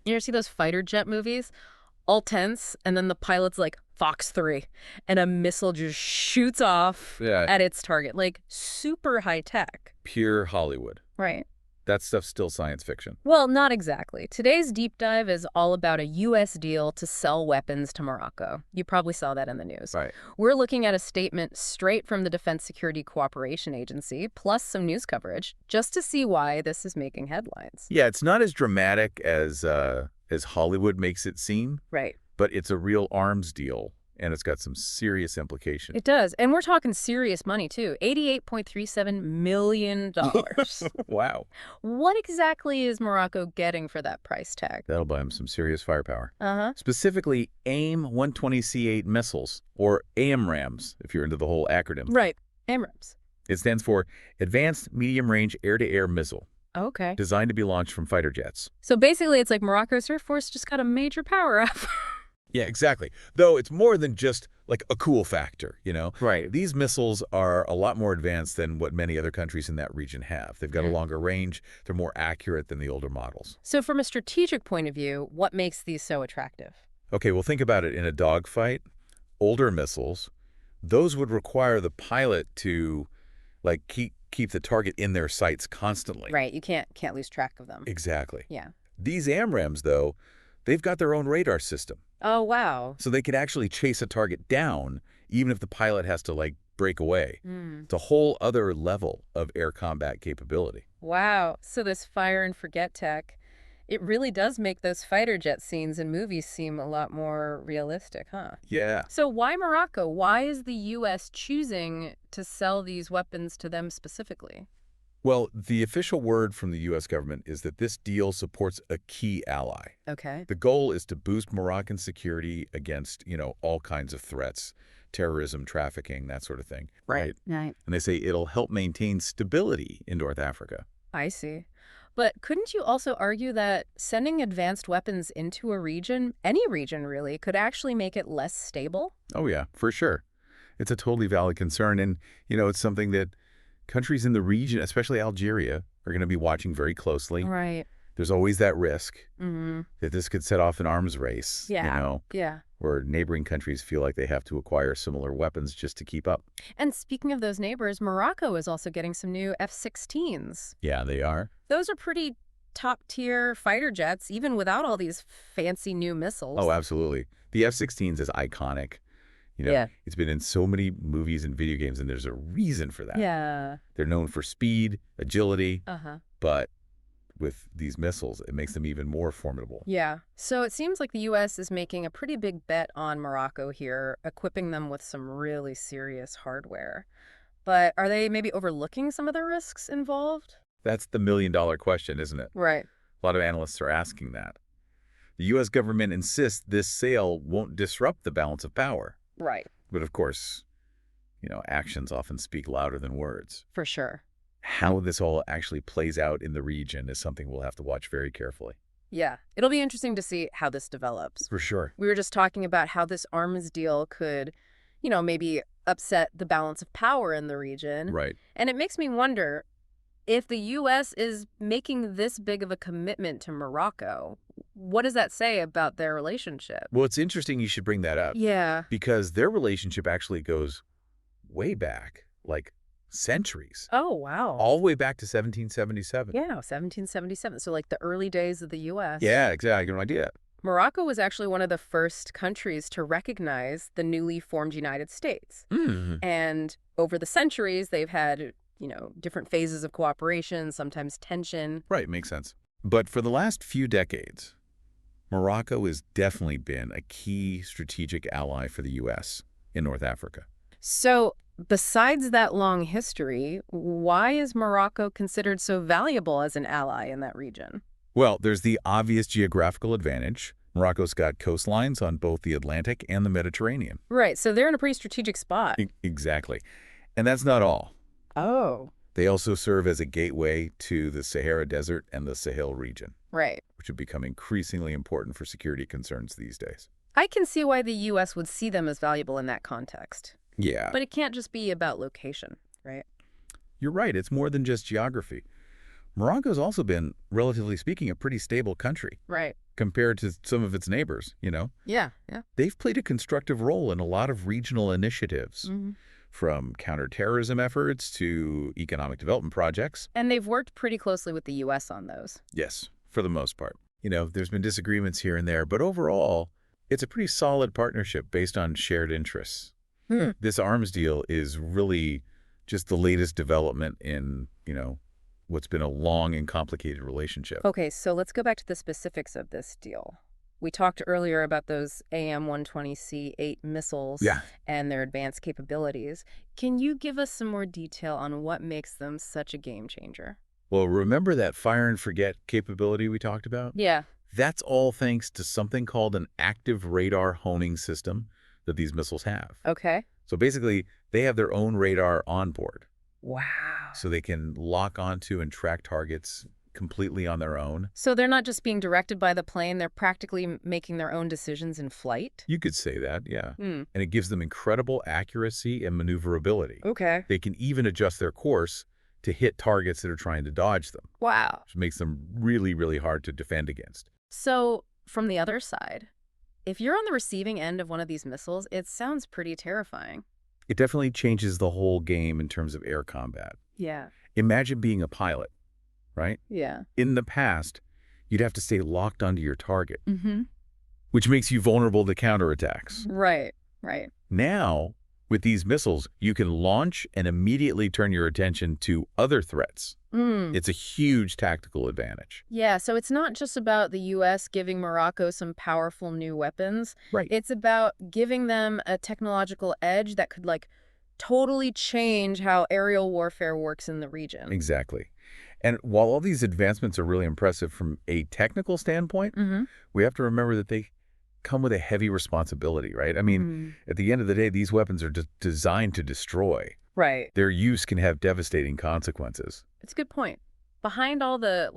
You ever see those fighter jet movies? All tense, and then the pilot's like, Fox 3, and a missile just shoots off Yeah, at its target. Like, super high tech. pure Hollywood. Right. That stuff's still science fiction. Well, not exactly. Today's deep dive is all about a U.S. deal to sell weapons to Morocco. You probably saw that in the news. Right. We're looking at a statement straight from the Defense Security Cooperation Agency, plus some news coverage, just to see why this is making headlines. Yeah, it's not as dramatic as Hollywood makes it seem, Right. but it's a real arms deal, and it's got some serious implications. It does. And we're talking serious money, too. $88.37 million. Wow. What exactly is Morocco getting for that price tag? That'll buy them some serious firepower. Uh-huh. Specifically, AIM-120C8 missiles, or AMRAAMs, if you're into the whole acronym. Right. AMRAAMs. It stands for Advanced Medium-Range Air-to-Air Missile, Okay. designed to be launched from fighter jets. So basically, it's like Morocco's Air Force just got a major power-up. Yeah, exactly. Though it's more than just like a cool factor, you know? Right. These missiles are a lot more advanced than what many other countries in that region have. They've got a longer range. They're more accurate than the older models. So from a strategic point of view, what makes these so attractive? Okay, well, think about it. In a dogfight, older missiles, those would require the pilot to like keep the target in their sights constantly. Right. You can't lose track of them. Exactly. Yeah. These AMRAAMs, though, they've got their own radar system. Oh, wow. So they can actually chase a target down, even if the pilot has to, like, break away. Mm. It's a whole other level of air combat capability. Wow. So this fire and forget tech, it really does make those fighter jet scenes in movies seem a lot more realistic, huh? Yeah. So why Morocco? Why is the U.S. choosing to sell these weapons to them specifically? Well, the official word from the U.S. government is that this deal supports a key ally. Okay. The goal is to boost Moroccan security against, all kinds of threats, terrorism, trafficking, that sort of thing. Right. And they say it'll help maintain stability in North Africa. I see. But couldn't you also argue that sending advanced weapons into a region, any region really, could actually make it less stable? Oh, yeah, for sure. It's a totally valid concern. And, it's something that countries in the region, especially Algeria, are going to be watching very closely. Right. There's always that risk Mm-hmm. that this could set off an arms race, Yeah. where neighboring countries feel like they have to acquire similar weapons just to keep up. And speaking of those neighbors, Morocco is also getting some new F-16s. Yeah, they are. Those are pretty top-tier fighter jets, even without all these fancy new missiles. Oh, absolutely. The F-16s is iconic. Yeah. It's been in so many movies and video games, and there's a reason for that. Yeah. They're known for speed, agility, Uh-huh. but with these missiles, it makes them even more formidable. Yeah. So it seems like the U.S. is making a pretty big bet on Morocco here, equipping them with some really serious hardware. But are they maybe overlooking some of the risks involved? That's the million-dollar question, isn't it? Right. A lot of analysts are asking that. The U.S. government insists this sale won't disrupt the balance of power. Right. But of course, actions often speak louder than words. For sure. How this all actually plays out in the region is something we'll have to watch very carefully. Yeah. It'll be interesting to see how this develops. For sure. We were just talking about how this arms deal could, maybe upset the balance of power in the region. Right. And it makes me wonder, if the U.S. is making this big of a commitment to Morocco, what does that say about their relationship? Well, it's interesting you should bring that up. Yeah. Because their relationship actually goes way back, like centuries. Oh, wow. All the way back to 1777. Yeah, 1777. So like the early days of the U.S. Yeah, exactly. I got no idea. Morocco was actually one of the first countries to recognize the newly formed United States. Mm. And over the centuries, they've had, different phases of cooperation, sometimes tension. Right, makes sense. But for the last few decades, Morocco has definitely been a key strategic ally for the U.S. in North Africa. So besides that long history, why is Morocco considered so valuable as an ally in that region? Well, there's the obvious geographical advantage. Morocco's got coastlines on both the Atlantic and the Mediterranean. Right, so they're in a pretty strategic spot. Exactly. And that's not all. Oh. They also serve as a gateway to the Sahara Desert and the Sahel region, Right. which have become increasingly important for security concerns these days. I can see why the U.S. would see them as valuable in that context. Yeah. But it can't just be about location, right? You're right. It's more than just geography. Morocco's also been, relatively speaking, a pretty stable country. Right. compared to some of its neighbors, you know. Yeah, yeah. They've played a constructive role in a lot of regional initiatives, Hmm. from counterterrorism efforts to economic development projects. And they've worked pretty closely with the U.S. on those. Yes, for the most part. You know, there's been disagreements here and there, but overall, it's a pretty solid partnership based on shared interests. Hmm. This arms deal is really just the latest development in, what's been a long and complicated relationship. Okay, so let's go back to the specifics of this deal. We talked earlier about those AM-120C8 missiles Yeah. and their advanced capabilities. Can you give us some more detail on what makes them such a game changer? Well, remember that fire and forget capability we talked about? Yeah. That's all thanks to something called an active radar homing system that these missiles have. Okay. So basically, they have their own radar on board, Wow. so they can lock onto and track targets completely on their own. So they're not just being directed by the plane, they're practically making their own decisions in flight? You could say that, yeah. Hmm. And it gives them incredible accuracy and maneuverability. Okay. They can even adjust their course to hit targets that are trying to dodge them, Wow. which makes them really, really hard to defend against. So, from the other side, if you're on the receiving end of one of these missiles, it sounds pretty terrifying. It definitely changes the whole game in terms of air combat. Yeah. Imagine being a pilot, right? Yeah. In the past, you'd have to stay locked onto your target, Mm-hmm. which makes you vulnerable to counterattacks. Right. Right. Now, with these missiles, you can launch and immediately turn your attention to other threats. Mm. It's a huge tactical advantage. Yeah, so it's not just about the U.S. giving Morocco some powerful new weapons. Right. It's about giving them a technological edge that could, totally change how aerial warfare works in the region. Exactly. And while all these advancements are really impressive from a technical standpoint, Mm-hmm. we have to remember that they come with a heavy responsibility, right? I mean, Mm. at the end of the day, these weapons are designed to destroy. Right. Their use can have devastating consequences. It's a good point. Behind all the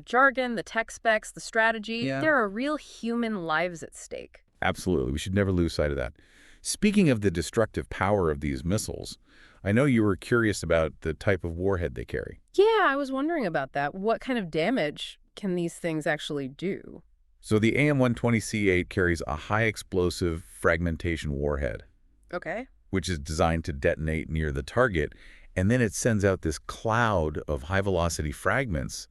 jargon, the tech specs, the strategy, Yeah. there are real human lives at stake. Absolutely. We should never lose sight of that. Speaking of the destructive power of these missiles, I know you were curious about the type of warhead they carry. Yeah, I was wondering about that. What kind of damage can these things actually do? So the AM-120C8 carries a high-explosive fragmentation warhead, Okay. which is designed to detonate near the target, and then it sends out this cloud of high-velocity fragments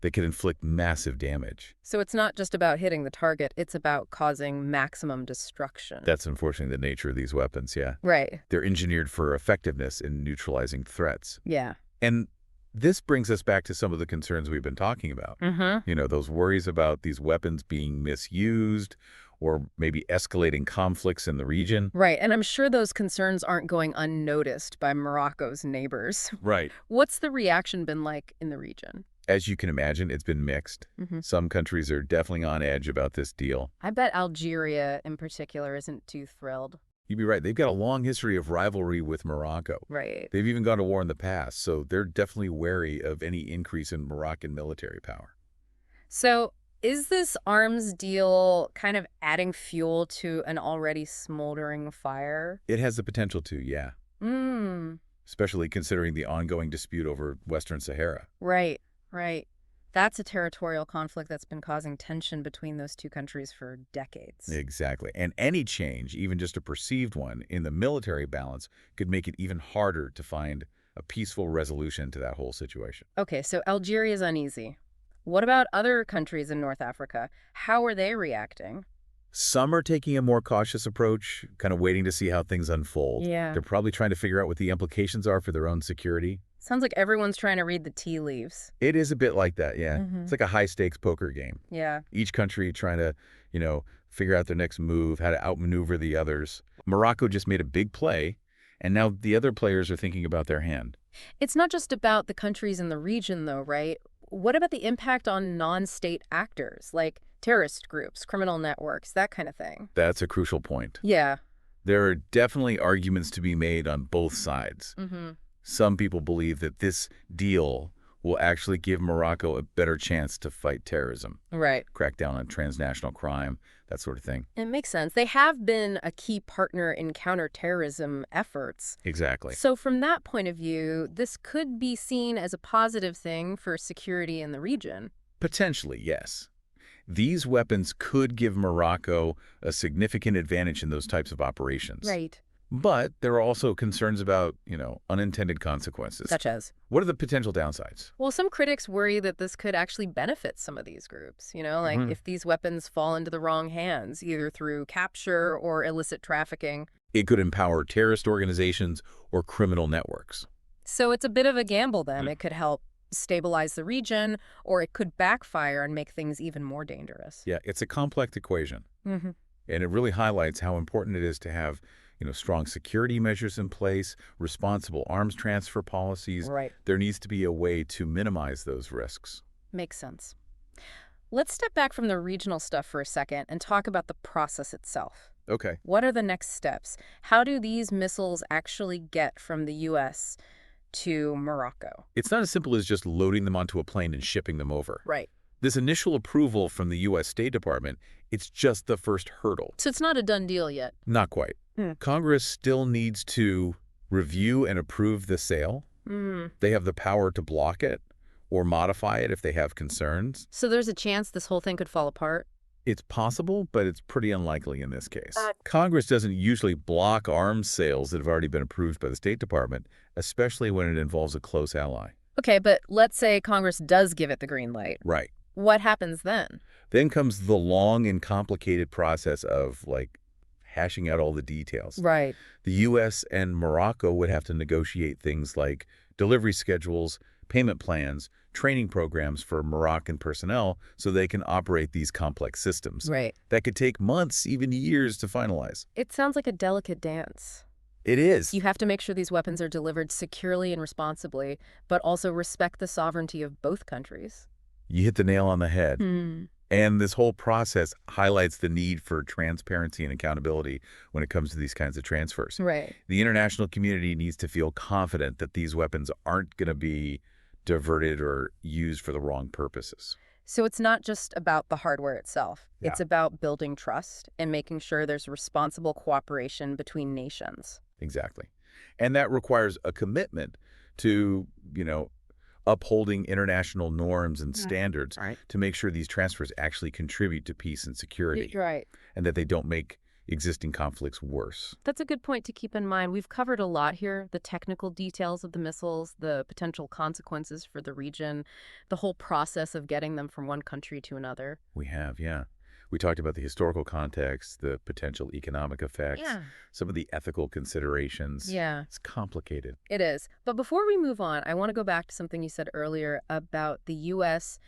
that can inflict massive damage. So it's not just about hitting the target, it's about causing maximum destruction. That's unfortunately the nature of these weapons, yeah. Right. They're engineered for effectiveness in neutralizing threats. Yeah. And this brings us back to some of the concerns we've been talking about. Mm-hmm. You know, those worries about these weapons being misused or maybe escalating conflicts in the region. Right. And I'm sure those concerns aren't going unnoticed by Morocco's neighbors. Right. What's the reaction been like in the region? As you can imagine, it's been mixed. Mm-hmm. Some countries are definitely on edge about this deal. I bet Algeria in particular isn't too thrilled. You'd be right. They've got a long history of rivalry with Morocco. Right. They've even gone to war in the past, so they're definitely wary of any increase in Moroccan military power. So is this arms deal kind of adding fuel to an already smoldering fire? It has the potential to, yeah, Mm. especially considering the ongoing dispute over Western Sahara. Right. Right. That's a territorial conflict that's been causing tension between those two countries for decades. Exactly. And any change, even just a perceived one, in the military balance could make it even harder to find a peaceful resolution to that whole situation. Okay, so Algeria's uneasy. What about other countries in North Africa? How are they reacting? Some are taking a more cautious approach, kind of waiting to see how things unfold. Yeah. They're probably trying to figure out what the implications are for their own security. Sounds like everyone's trying to read the tea leaves. It is a bit like that, yeah. Mhm. It's like a high-stakes poker game. Yeah. Each country trying to, figure out their next move, how to outmaneuver the others. Morocco just made a big play, and now the other players are thinking about their hand. It's not just about the countries in the region, though, right? What about the impact on non-state actors, like terrorist groups, criminal networks, that kind of thing? That's a crucial point. Yeah. There are definitely arguments to be made on both sides. Mm-hmm. Some people believe that this deal will actually give Morocco a better chance to fight terrorism, Right. crack down on transnational crime, that sort of thing. It makes sense. They have been a key partner in counterterrorism efforts. Exactly. So from that point of view, this could be seen as a positive thing for security in the region. Potentially, yes. These weapons could give Morocco a significant advantage in those types of operations. Right. But there are also concerns about, unintended consequences. Such as? What are the potential downsides? Well, some critics worry that this could actually benefit some of these groups, like Mhm. if these weapons fall into the wrong hands, either through capture or illicit trafficking. It could empower terrorist organizations or criminal networks. So it's a bit of a gamble then. It could help stabilize the region, or it could backfire and make things even more dangerous. Yeah, it's a complex equation, Hmm. and it really highlights how important it is to have, strong security measures in place, responsible arms transfer policies. Right. There needs to be a way to minimize those risks. Makes sense. Let's step back from the regional stuff for a second and talk about the process itself. Okay. What are the next steps? How do these missiles actually get from the U.S. to Morocco? It's not as simple as just loading them onto a plane and shipping them over. Right. This initial approval from the U.S. State Department, it's just the first hurdle. So it's not a done deal yet. Not quite. Hmm. Congress still needs to review and approve the sale. Mm. They have the power to block it or modify it if they have concerns. So there's a chance this whole thing could fall apart? It's possible, but it's pretty unlikely in this case. Congress doesn't usually block arms sales that have already been approved by the State Department, especially when it involves a close ally. Okay, but let's say Congress does give it the green light. Right. What happens then? Then comes the long and complicated process of, hashing out all the details. Right. The U.S. and Morocco would have to negotiate things like delivery schedules, payment plans, training programs for Moroccan personnel so they can operate these complex systems. Right. That could take months, even years to finalize. It sounds like a delicate dance. It is. You have to make sure these weapons are delivered securely and responsibly, but also respect the sovereignty of both countries. You hit the nail on the head. Hmm. And this whole process highlights the need for transparency and accountability when it comes to these kinds of transfers. Right. The international community needs to feel confident that these weapons aren't going to be diverted or used for the wrong purposes. So it's not just about the hardware itself. Yeah. It's about building trust and making sure there's responsible cooperation between nations. Exactly. And that requires a commitment to, upholding international norms and standards Right. to make sure these transfers actually contribute to peace and security Right. and that they don't make existing conflicts worse. That's a good point to keep in mind. We've covered a lot here, the technical details of the missiles, the potential consequences for the region, the whole process of getting them from one country to another. We have, yeah. We talked about the historical context, the potential economic effects, some of the ethical considerations. Yeah, It's complicated. it is. But before we move on, I want to go back to something you said earlier about the U.S.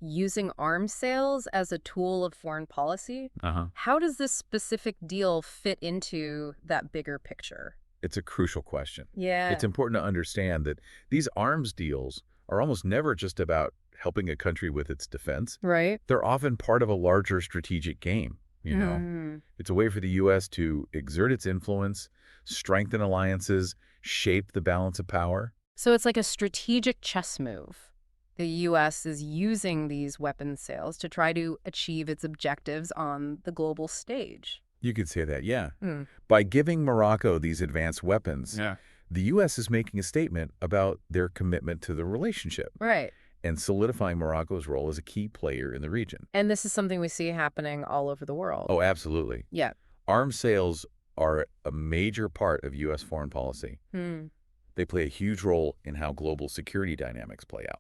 using arms sales as a tool of foreign policy. Uh-huh. How does this specific deal fit into that bigger picture? It's a crucial question. Yeah. It's important to understand that these arms deals are almost never just about helping a country with its defense. Right? They're often part of a larger strategic game, It's a way for the U.S. to exert its influence, strengthen alliances, shape the balance of power. So it's like a strategic chess move. The U.S. is using these weapons sales to try to achieve its objectives on the global stage. You could say that, yeah. Hmm. By giving Morocco these advanced weapons, the U.S. is making a statement about their commitment to the relationship Right. and solidifying Morocco's role as a key player in the region. And this is something we see happening all over the world. Oh, absolutely. Yeah. Arms sales are a major part of U.S. foreign policy. Hmm. They play a huge role in how global security dynamics play out.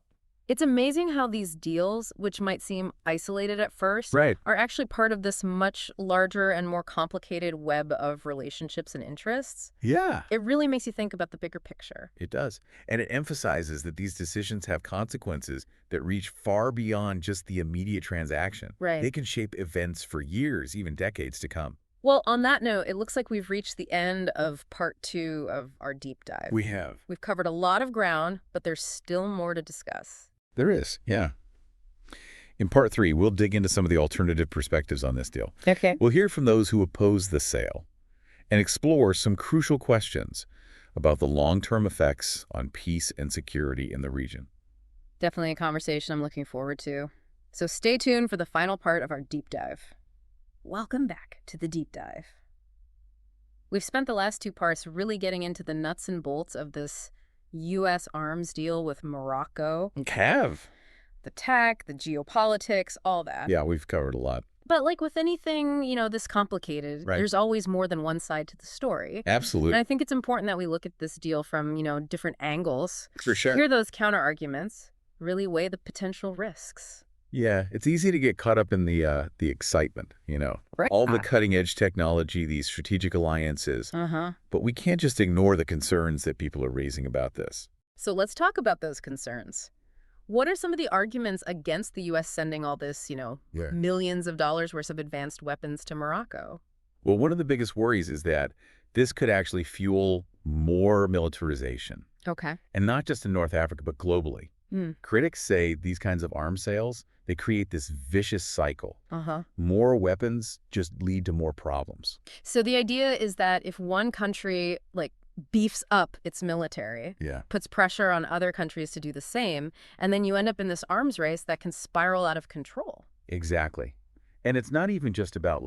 It's amazing how these deals, which might seem isolated at first, Right. are actually part of this much larger and more complicated web of relationships and interests. Yeah. It really makes you think about the bigger picture. It does. And it emphasizes that these decisions have consequences that reach far beyond just the immediate transaction. Right. They can shape events for years, even decades to come. Well, on that note, it looks like we've reached the end of part 2 of our deep dive. We have. We've covered a lot of ground, but there's still more to discuss. There is, yeah. In part 3, we'll dig into some of the alternative perspectives on this deal. Okay. We'll hear from those who oppose the sale and explore some crucial questions about the long-term effects on peace and security in the region. Definitely a conversation I'm looking forward to. So stay tuned for the final part of our deep dive. Welcome back to the deep dive. We've spent the last 2 parts really getting into the nuts and bolts of this U.S. arms deal with Morocco. Have. the tech, the geopolitics, all that. Yeah, we've covered a lot. But like with anything, this complicated, Right. there's always more than one side to the story. And Absolutely. I think it's important that we look at this deal from, different angles, For sure. hear those counter arguments, really weigh the potential risks. Yeah, it's easy to get caught up in the excitement, Right. all the cutting-edge technology, these strategic alliances. Uh-huh. But we can't just ignore the concerns that people are raising about this. So let's talk about those concerns. What are some of the arguments against the U.S. sending all this, Yeah. millions of dollars worth of advanced weapons to Morocco? Well, one of the biggest worries is that this could actually fuel more militarization, Okay. and not just in North Africa, but globally. Hmm. Critics say these kinds of arms sales, they create this vicious cycle. Uh-huh. More weapons just lead to more problems. So the idea is that if one country, beefs up its military, Yeah. puts pressure on other countries to do the same, and then you end up in this arms race that can spiral out of control. Exactly. And it's not even just about,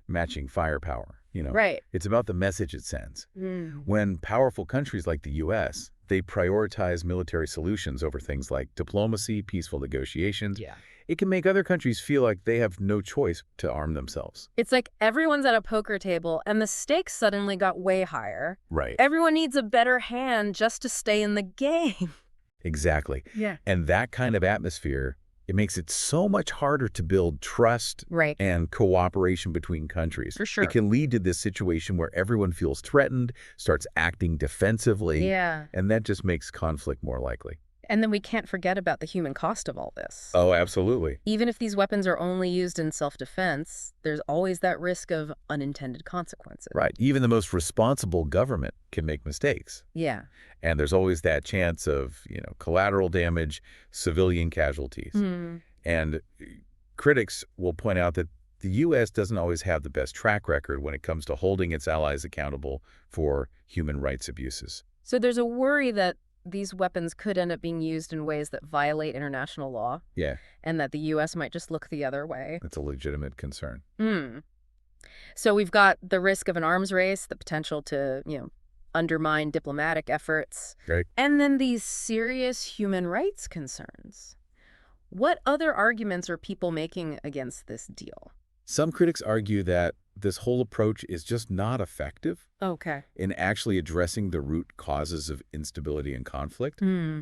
matching firepower, Right. It's about the message it sends. Mm. When powerful countries like the U.S., they prioritize military solutions over things like diplomacy, peaceful negotiations, Yeah. it can make other countries feel like they have no choice to arm themselves. It's like everyone's at a poker table and the stakes suddenly got way higher. Right. Everyone needs a better hand just to stay in the game. Exactly. Yeah. And that kind of atmosphere, it makes it so much harder to build trust Right. and cooperation between countries. For sure. It can lead to this situation where everyone feels threatened, starts acting defensively, Yeah. and that just makes conflict more likely. And then we can't forget about the human cost of all this. Oh, absolutely. Even if these weapons are only used in self-defense, there's always that risk of unintended consequences. Right. Even the most responsible government can make mistakes. Yeah. And there's always that chance of, collateral damage, civilian casualties. Hmm. And critics will point out that the U.S. doesn't always have the best track record when it comes to holding its allies accountable for human rights abuses. So there's a worry that these weapons could end up being used in ways that violate international law, Yeah, and that the U.S. might just look the other way. that's a legitimate concern. Hmm. So we've got the risk of an arms race, the potential to, undermine diplomatic efforts, Right. and then these serious human rights concerns. What other arguments are people making against this deal? Some critics argue that this whole approach is just not effective Okay. in actually addressing the root causes of instability and conflict. Hmm.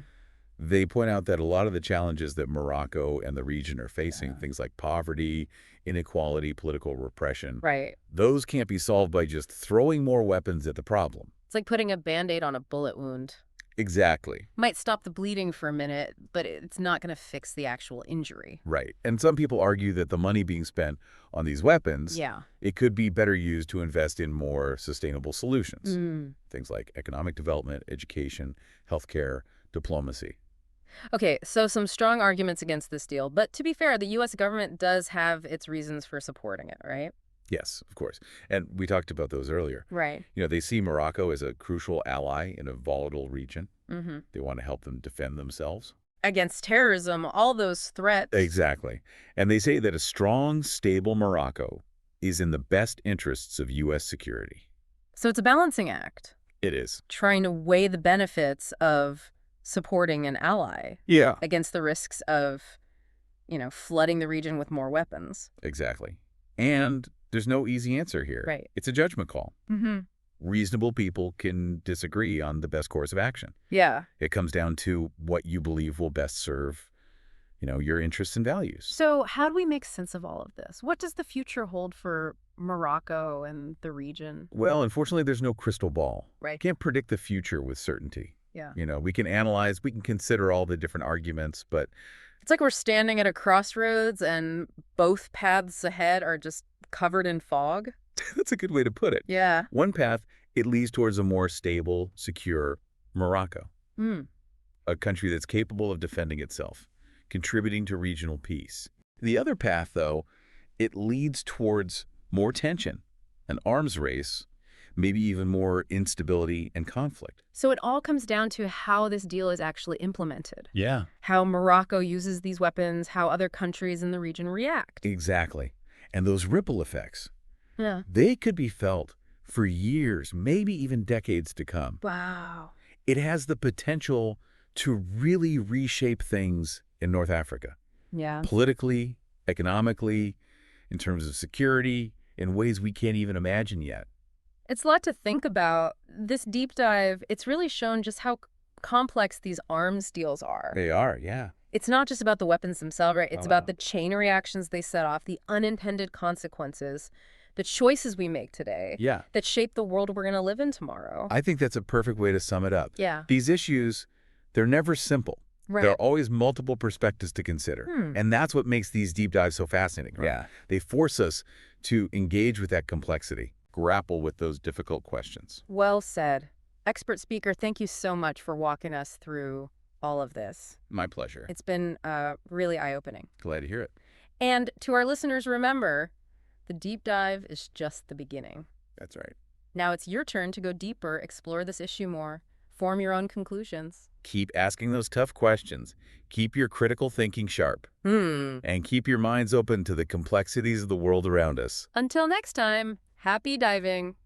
They point out that a lot of the challenges that Morocco and the region are facing, Yeah. things like poverty, inequality, political repression, Right. those can't be solved by just throwing more weapons at the problem. It's like putting a Band-Aid on a bullet wound. Exactly. Might stop the bleeding for a minute, but it's not going to fix the actual injury. Right. And some people argue that the money being spent on these weapons, Yeah. it could be better used to invest in more sustainable solutions. Mm. Things like economic development, education, healthcare, diplomacy. Okay, so some strong arguments against this deal. But to be fair, the U.S. government does have its reasons for supporting it, right? Yes, of course. And we talked about those earlier. Right. They see Morocco as a crucial ally in a volatile region. Mm-hmm. They want to help them defend themselves. Against terrorism, all those threats. Exactly. And they say that a strong, stable Morocco is in the best interests of U.S. security. So it's a balancing act, It is. trying to weigh the benefits of supporting an ally Yeah. against the risks of, flooding the region with more weapons. Exactly. And there's no easy answer here. Right. It's a judgment call. Mm-hmm. Reasonable people can disagree on the best course of action. Yeah. It comes down to what you believe will best serve, your interests and values. So how do we make sense of all of this? What does the future hold for Morocco and the region? Well, unfortunately, there's no crystal ball. Right. Can't predict the future with certainty. Yeah. We can analyze, we can consider all the different arguments, but It's like we're standing at a crossroads and both paths ahead are just covered in fog. that's a good way to put it. Yeah. One path, it leads towards a more stable, secure Morocco, Mm. a country that's capable of defending itself, contributing to regional peace. The other path, though, it leads towards more tension, an arms race, maybe even more instability and conflict. So it all comes down to how this deal is actually implemented. Yeah. How Morocco uses these weapons, how other countries in the region react. Exactly. And those ripple effects, Yeah. they could be felt for years, maybe even decades to come. Wow. It has the potential to really reshape things in North Africa. Yeah. Politically, economically, in terms of security, in ways we can't even imagine yet. It's a lot to think about. This deep dive, it's really shown just how complex these arms deals are. They are, yeah. It's not just about the weapons themselves, right? It's Oh, about wow. the chain reactions they set off, the unintended consequences, the choices we make today Yeah. that shape the world we're going to live in tomorrow. I think that's a perfect way to sum it up. Yeah. These issues, they're never simple. Right. There are always multiple perspectives to consider. And that's what makes these deep dives so fascinating, right? Yeah. They force us to engage with that complexity, grapple with those difficult questions. Well said. Expert speaker, thank you so much for walking us through all of this. My pleasure. It's been really eye-opening. Glad to hear it. And to our listeners, remember, the deep dive is just the beginning. That's right. Now it's your turn to go deeper, explore this issue more, form your own conclusions. Keep asking those tough questions. Keep your critical thinking sharp. And keep your minds open to the complexities of the world around us. Until next time, happy diving.